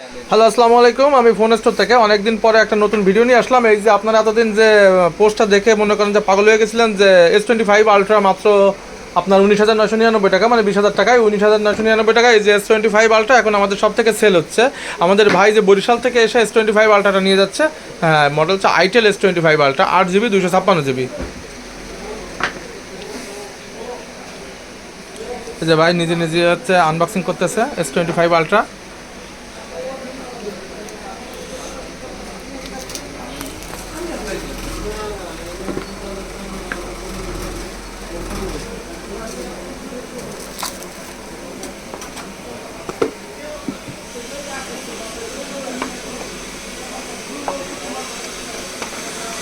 Hello, আসসালামু আলাইকুম। আমি ফোন স্টোর থেকে অনেকদিন পরে একটা নতুন ভিডিও নিয়ে আসলাম। এই যে আপনারা এতদিন যে পোস্টটা দেখে মনে করেন যে পাগল হয়ে গেছিলেন যে S25 আলট্রা মাত্র আপনার 19,999 টাকা, মানে 20,000 টাকায় 19,999 টাকা। এই যে S25 আলট্রা এখন আমাদের সব থেকে সেল হচ্ছে। আমাদের ভাই যে বরিশাল থেকে এসে S25 আলট্রাটা নিয়ে যাচ্ছে। হ্যাঁ, মডেল হচ্ছে itel S25 ultra, 8GB 256GB। এই যে ভাই নিজে নিজে হচ্ছে আনবক্সিং করতেছে S25 আলট্রা।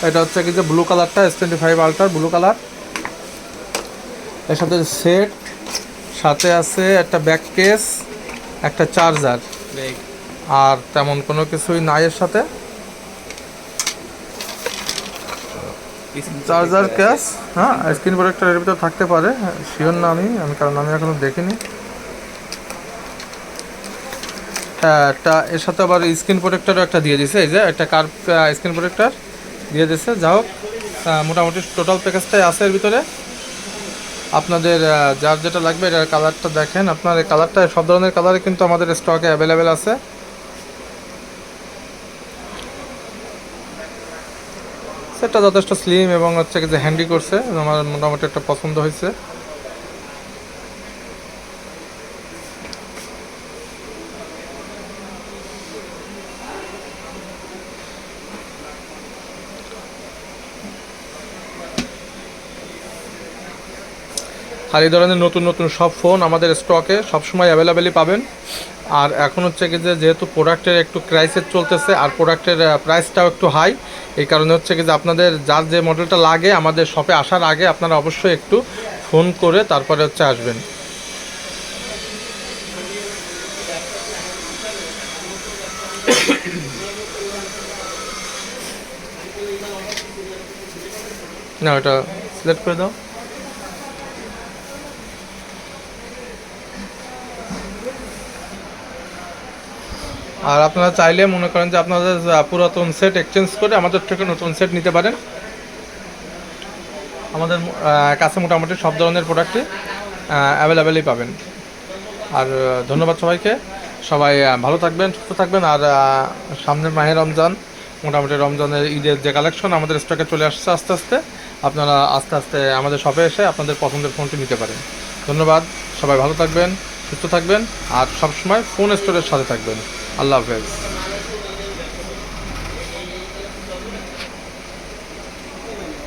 এটা হচ্ছে কি যে ব্লু কালারটা, S25 আলট্রার ব্লু কালার। এর সাথে সেট, সাথে আছে একটা ব্যাক কেস, একটা চার্জার, আর তেমন কোনো কিছুই নাই এর সাথে। চার্জার ক্যাস, হ্যাঁ স্ক্রিন প্রোটেক্টর এর ভিতরে থাকতে পারে, শিওর না আমি কারণ আমি এখনো দেখিনি। হ্যাঁ, একটা এর সাথে আবার স্ক্রিন প্রোটেক্টরও একটা দিয়ে দিছে। এই যে একটা কার্ভ স্ক্রিন প্রোটেক্টর দিয়ে দিচ্ছে। যা হোক, মোটামুটি টোটাল প্যাকেজটাই আছে এর ভিতরে। আপনাদের যার যেটা লাগবে এটার কালারটা দেখেন। আপনার এই কালারটা, সব ধরনের কালারই কিন্তু আমাদের স্টকে অ্যাভেলেবেল আছে। সেটটা যথেষ্ট স্লিম এবং হচ্ছে কি যে হ্যান্ডি করছে, আমার মোটামুটি একটা পছন্দ হয়েছে। আর এই ধরনের নতুন নতুন সব ফোন আমাদের স্টকে সবসময় অ্যাভেলেবেলই পাবেন। আর এখন হচ্ছে কি যে যেহেতু প্রোডাক্টের একটু ক্রাইসিস চলতেছে আর প্রোডাক্টের প্রাইসটাও একটু হাই, এই কারণে হচ্ছে কি যে আপনাদের যার যে মডেলটা লাগে আমাদের শপে আসার আগে আপনারা অবশ্যই একটু ফোন করে তারপরে হচ্ছে আসবেন। না, ওটা সিলেক্ট করে দাও। আর আপনারা চাইলে মনে করেন যে আপনাদের পুরাতন সেট এক্সচেঞ্জ করে আমাদের থেকে নতুন সেট নিতে পারেন। আমাদের কাছে মোটামুটি সব ধরনের প্রোডাক্টই অ্যাভেলেবেলই পাবেন। আর ধন্যবাদ সবাইকে। সবাই ভালো থাকবেন, সুস্থ থাকবেন। আর সামনের মাহে রমজান, মোটামুটি রমজানের ঈদের যে কালেকশন আমাদের স্টকে চলে আসছে আস্তে আস্তে। আপনারা আস্তে আস্তে আমাদের শপে এসে আপনাদের পছন্দের ফোনটি নিতে পারেন। ধন্যবাদ, সবাই ভালো থাকবেন, সুস্থ থাকবেন, আর সবসময় ফোন স্টোরের সাথে থাকবেন। আল্লাহ হাফেজ।